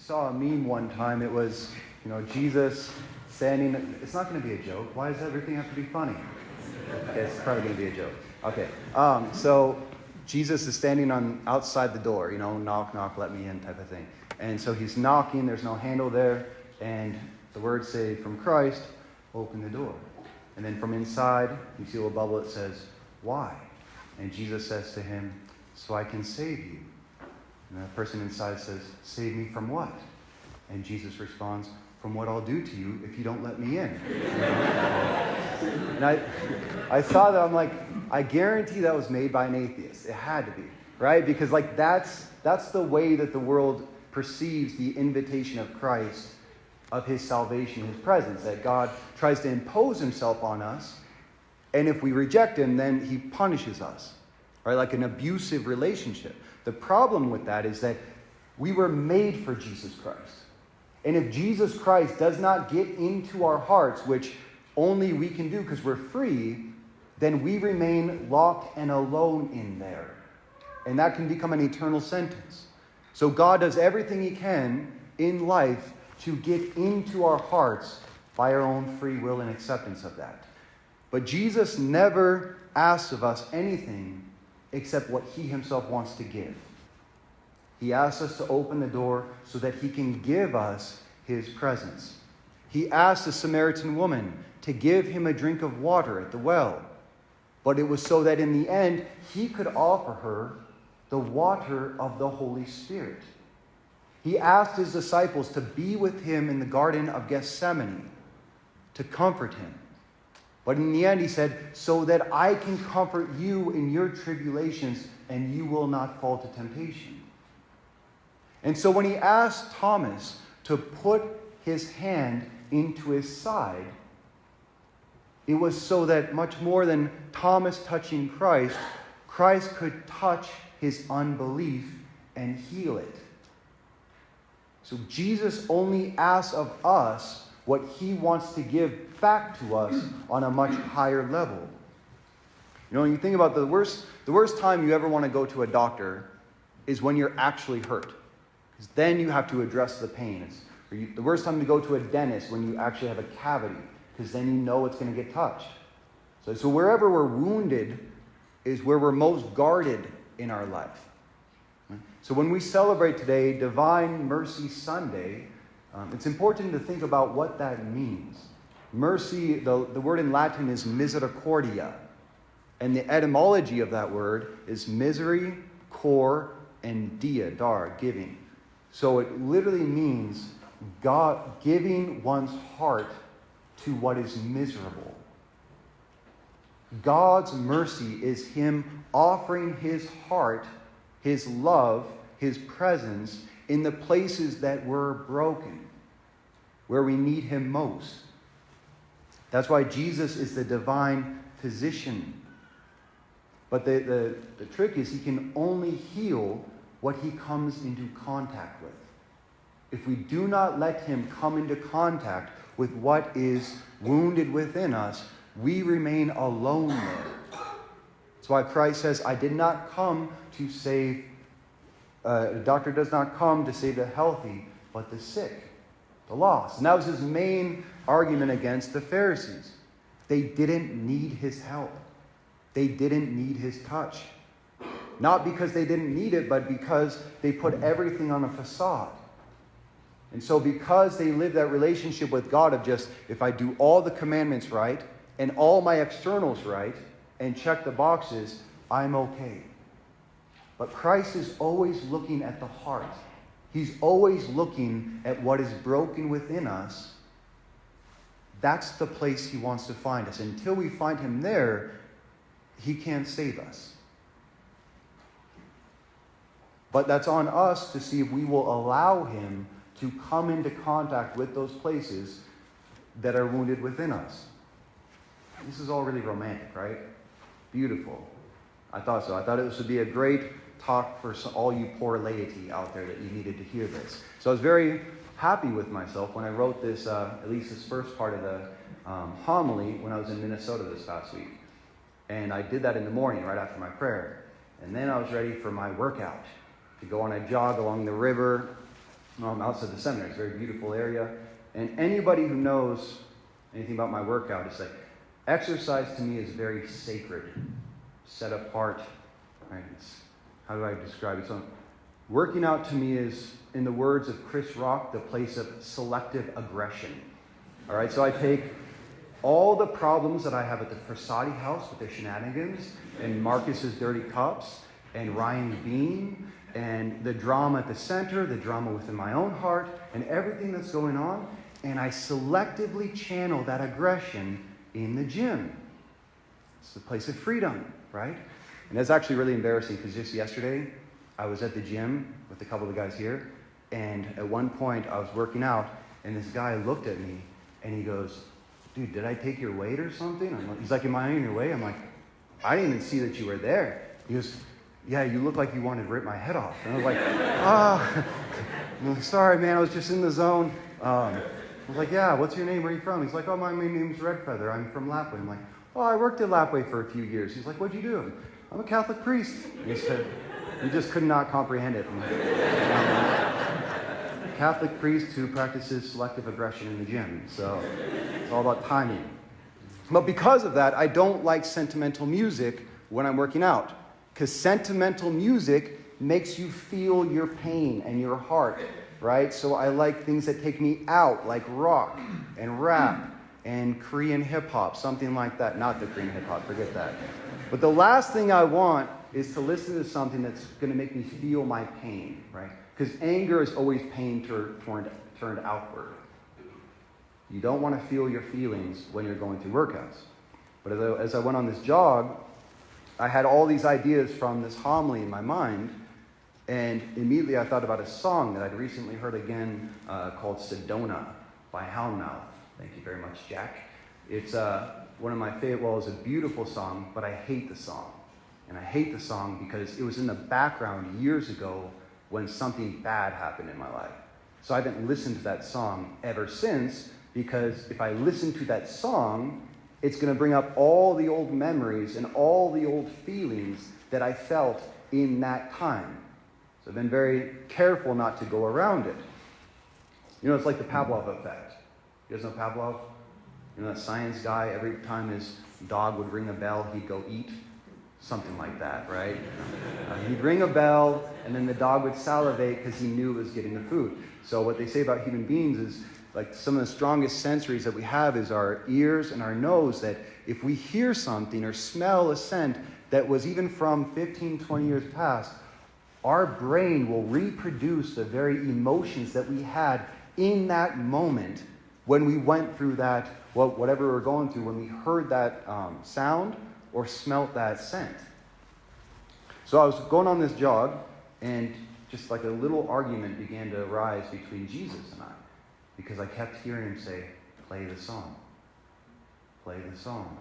saw a meme one time. It was, Jesus standing. It's not going to be a joke. Why does everything have to be funny? Okay, it's probably going to be a joke. Okay. So Jesus is standing outside the door, knock, knock, let me in type of thing. And so he's knocking. There's no handle there. And the words say, from Christ, open the door. And then from inside, you see a little bubble that says, why? And Jesus says to him, so I can save you. And the person inside says, save me from what? And Jesus responds, from what I'll do to you if you don't let me in. And I saw that, I'm like, I guarantee that was made by an atheist. It had to be, right? Because that's the way that the world perceives the invitation of Christ, of his salvation, his presence, that God tries to impose himself on us, and if we reject him, then he punishes us, right? Like an abusive relationship. The problem with that is that we were made for Jesus Christ. And if Jesus Christ does not get into our hearts, which only we can do because we're free, then we remain locked and alone in there. And that can become an eternal sentence. So God does everything he can in life to get into our hearts by our own free will and acceptance of that. But Jesus never asks of us anything except what he himself wants to give. He asks us to open the door so that he can give us his presence. He asked the Samaritan woman to give him a drink of water at the well. But it was so that in the end, he could offer her the water of the Holy Spirit. He asked his disciples to be with him in the Garden of Gethsemane, to comfort him. But in the end, he said, so that I can comfort you in your tribulations and you will not fall to temptation. And so when he asked Thomas to put his hand into his side, it was so that much more than Thomas touching Christ, Christ could touch his unbelief and heal it. So Jesus only asks of us what he wants to give back to us on a much higher level. When you think about the worst time you ever want to go to a doctor is when you're actually hurt. Because then you have to address the pain. The worst time to go to a dentist when you actually have a cavity. Because then you know it's going to get touched. So wherever we're wounded is where we're most guarded in our life. So when we celebrate today Divine Mercy Sunday, it's important to think about what that means. Mercy, the word in Latin is misericordia. And the etymology of that word is misery, cor, and dar, giving. So it literally means God giving one's heart to what is miserable. God's mercy is him offering his heart, his love, his presence in the places that we're broken, where we need him most. That's why Jesus is the divine physician. But the trick is he can only heal what he comes into contact with. If we do not let him come into contact with what is wounded within us, we remain alone there. That's why Christ says, I did not come to save, the doctor does not come to save the healthy, but the sick, the lost. And that was his main argument against the Pharisees. They didn't need his help. They didn't need his touch. Not because they didn't need it, but because they put everything on a facade. And so because they live that relationship with God of just, if I do all the commandments right, and all my externals right, and check the boxes, I'm okay. But Christ is always looking at the heart. He's always looking at what is broken within us. That's the place he wants to find us. Until we find him there, he can't save us. But that's on us to see if we will allow him to come into contact with those places that are wounded within us. This is all really romantic, right? Beautiful. I thought so. I thought this would be a great talk for all you poor laity out there that you needed to hear this. So I was very happy with myself when I wrote this, at least this first part of the homily when I was in Minnesota this past week. And I did that in the morning right after my prayer. And then I was ready for my workout, to go on a jog along the river. outside the seminary. It's a very beautiful area. And anybody who knows anything about my workout, it's like exercise to me is very sacred, set apart. Right? How do I describe it? So working out to me is, in the words of Chris Rock, the place of selective aggression. All right, so I take all the problems that I have at the Frassati house with their shenanigans, and Marcus's dirty cups, and Ryan's bean, and the drama at the center, the drama within my own heart, and everything that's going on, and I selectively channel that aggression in the gym. It's the place of freedom, right? And that's actually really embarrassing, because just yesterday, I was at the gym with a couple of the guys here, and at one point, I was working out, and this guy looked at me, and he goes, "Dude, did I take your weight or something?" He's like, "Am I on your way?" I'm like, "I didn't even see that you were there." He goes, "Yeah, you look like you wanted to rip my head off." And I was like, I'm like, "Sorry, man, I was just in the zone." I was like, "Yeah, what's your name? Where are you from?" He's like, "Oh, my name's Red Feather. I'm from Lapway." I'm like, "Oh, I worked at Lapway for a few years." He's like, "What'd you do?" "I'm a Catholic priest." He said, he just could not comprehend it. Catholic priest who practices selective aggression in the gym. So it's all about timing. But because of that, I don't like sentimental music when I'm working out. Because sentimental music makes you feel your pain and your heart, right? So I like things that take me out, like rock and rap and Korean hip-hop, something like that. Not the Korean hip-hop, forget that. But the last thing I want is to listen to something that's going to make me feel my pain, right? Because anger is always pain turned outward. You don't want to feel your feelings when you're going through workouts. But as I went on this jog, I had all these ideas from this homily in my mind, and immediately I thought about a song that I'd recently heard again called Sedona by Houndmouth. Thank you very much, Jack. It's one of my favorite, well, it's a beautiful song, but I hate the song. And I hate the song because it was in the background years ago when something bad happened in my life. So I haven't listened to that song ever since, because if I listen to that song, it's going to bring up all the old memories and all the old feelings that I felt in that time. So I've been very careful not to go around it. You know, it's like the Pavlov effect. You guys know Pavlov? You know, that science guy, every time his dog would ring a bell, he'd go eat. Something like that, right? He'd ring a bell, and then the dog would salivate because he knew it was getting the food. So what they say about human beings is, like, some of the strongest sensories that we have is our ears and our nose, that if we hear something or smell a scent that was even from 15, 20 years past, our brain will reproduce the very emotions that we had in that moment when we went through that, whatever we were going through, when we heard that sound or smelt that scent. So I was going on this jog, and just like a little argument began to arise between Jesus and I, because I kept hearing him say, "Play the song. Play the song."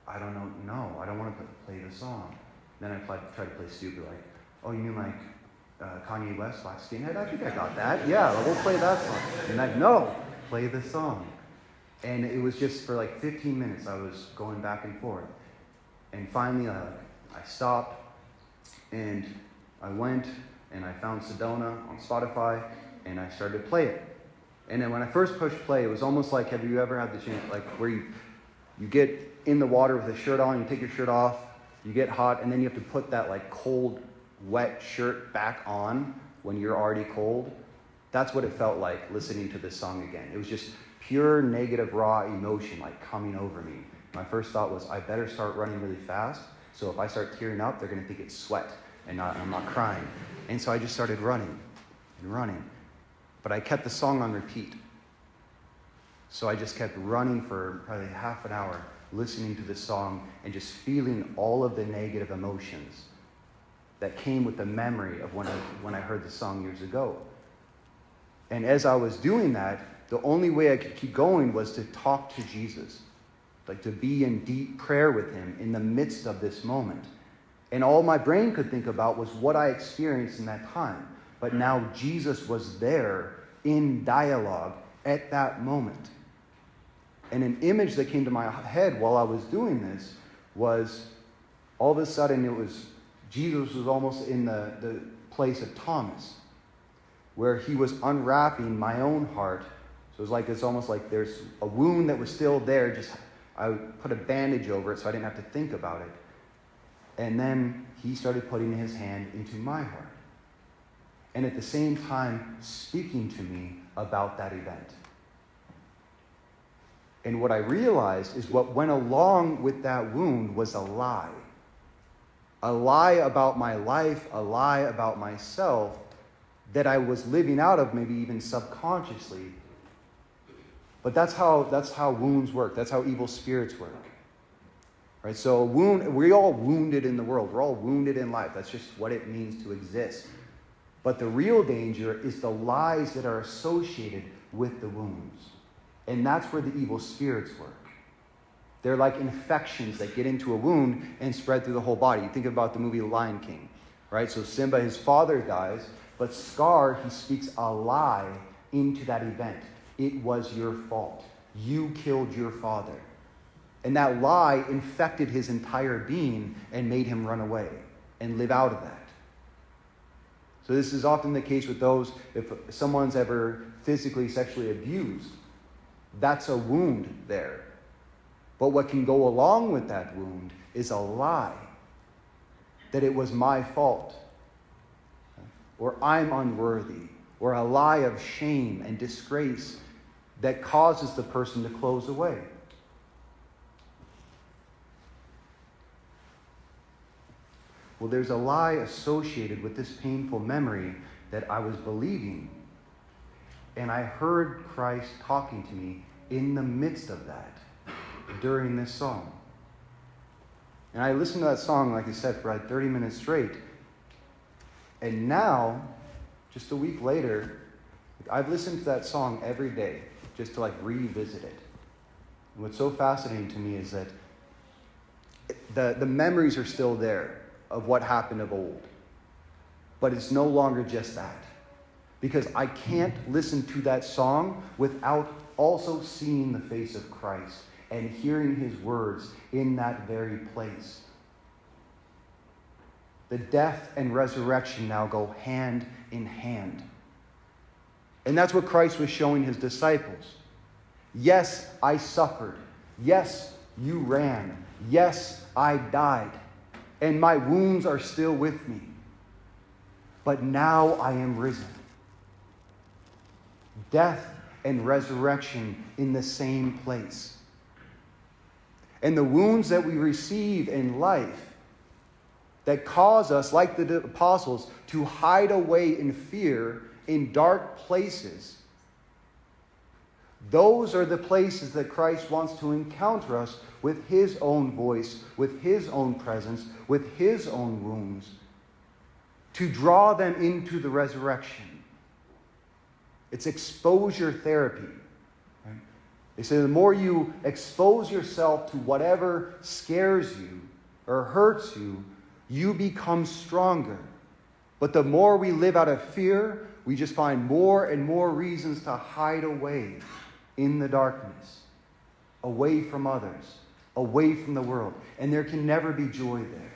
I don't know. No, I don't want to play the song. Then I tried to play stupid, like, "Oh, you mean like Kanye West, Black Skinhead? I think I got that. Yeah, we'll play that song." And like, "No, play the song." And it was just for like 15 minutes I was going back and forth. And finally I stopped, and I went and I found Sedona on Spotify, and I started to play it. And then when I first pushed play, it was almost like, have you ever had the chance, like where you get in the water with a shirt on, you take your shirt off, you get hot, and then you have to put that like cold, wet shirt back on when you're already cold? That's what it felt like listening to this song again. It was just pure negative, raw emotion like coming over me. My first thought was, I better start running really fast, so if I start tearing up, they're going to think it's sweat and I'm not crying. And so I just started running and running. But I kept the song on repeat. So I just kept running for probably half an hour, listening to the song and just feeling all of the negative emotions that came with the memory of when I heard the song years ago. And as I was doing that, the only way I could keep going was to talk to Jesus, like to be in deep prayer with him in the midst of this moment. And all my brain could think about was what I experienced in that time. But now Jesus was there in dialogue at that moment. And an image that came to my head while I was doing this was, all of a sudden Jesus was almost in the place of Thomas. where he was unwrapping my own heart. So it's almost like there's a wound that was still there, just I put a bandage over it so I didn't have to think about it. And then he started putting his hand into my heart. And at the same time, speaking to me about that event. And what I realized is what went along with that wound was a lie. A lie about my life, a lie about myself that I was living out of, maybe even subconsciously. But that's how wounds work. That's how evil spirits work. Right? So we're all wounded in the world. We're all wounded in life. That's just what it means to exist. But the real danger is the lies that are associated with the wounds. And that's where the evil spirits work. They're like infections that get into a wound and spread through the whole body. You think about the movie Lion King, right? So Simba, his father dies, but Scar, he speaks a lie into that event. It was your fault. You killed your father. And that lie infected his entire being and made him run away and live out of that. So this is often the case with those, if someone's ever physically, sexually abused, that's a wound there. But what can go along with that wound is a lie that it was my fault, or I'm unworthy, or a lie of shame and disgrace that causes the person to close away. Well, there's a lie associated with this painful memory that I was believing. And I heard Christ talking to me in the midst of that during this song. And I listened to that song, like I said, for like 30 minutes straight. And now, just a week later, I've listened to that song every day just to revisit it. And what's so fascinating to me is that the memories are still there of what happened of old. But it's no longer just that. Because I can't listen to that song without also seeing the face of Christ and hearing his words in that very place. The death and resurrection now go hand in hand. And that's what Christ was showing his disciples. Yes, I suffered. Yes, you ran. Yes, I died. And my wounds are still with me. But now I am risen. Death and resurrection in the same place. And the wounds that we receive in life that cause us, like the apostles, to hide away in fear in dark places, those are the places that Christ wants to encounter us with his own voice, with his own presence, with his own wounds, to draw them into the resurrection. It's exposure therapy. Right? They say the more you expose yourself to whatever scares you or hurts you, you become stronger. But the more we live out of fear, we just find more and more reasons to hide away in the darkness, away from others, away from the world. And there can never be joy there.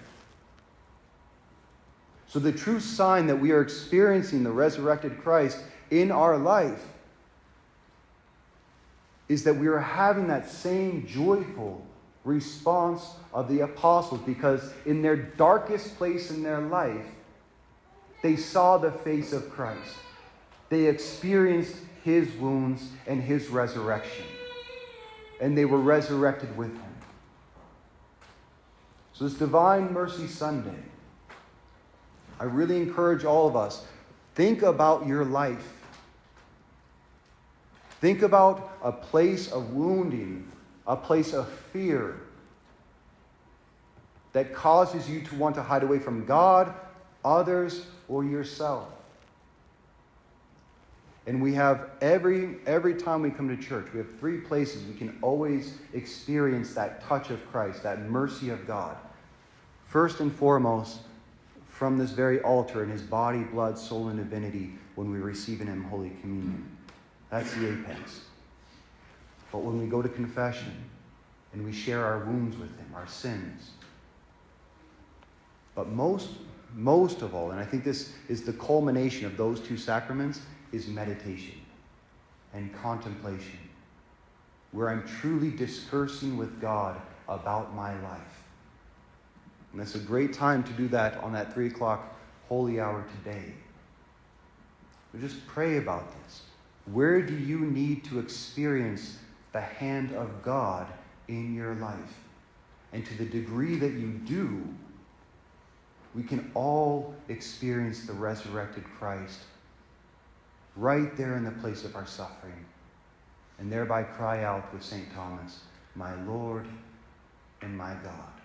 So the true sign that we are experiencing the resurrected Christ in our life is that we are having that same joyful response of the apostles, because in their darkest place in their life, they saw the face of Christ. They experienced his wounds and his resurrection. And they were resurrected with him. So this Divine Mercy Sunday, I really encourage all of us, think about your life. Think about a place of wounding, a place of fear that causes you to want to hide away from God, others, or yourself. And we have every time we come to church, we have 3 places we can always experience that touch of Christ, that mercy of God. First and foremost, from this very altar in his body, blood, soul, and divinity when we receive in him Holy Communion. That's the apex. But when we go to confession and we share our wounds with him, our sins. But most most of all, and I think this is the culmination of those two sacraments, is meditation and contemplation, where I'm truly discoursing with God about my life. And it's a great time to do that on that 3 o'clock holy hour today. But just pray about this. Where do you need to experience the hand of God in your life? And to the degree that you do, we can all experience the resurrected Christ right there in the place of our suffering, and thereby cry out with St. Thomas, "My Lord and my God."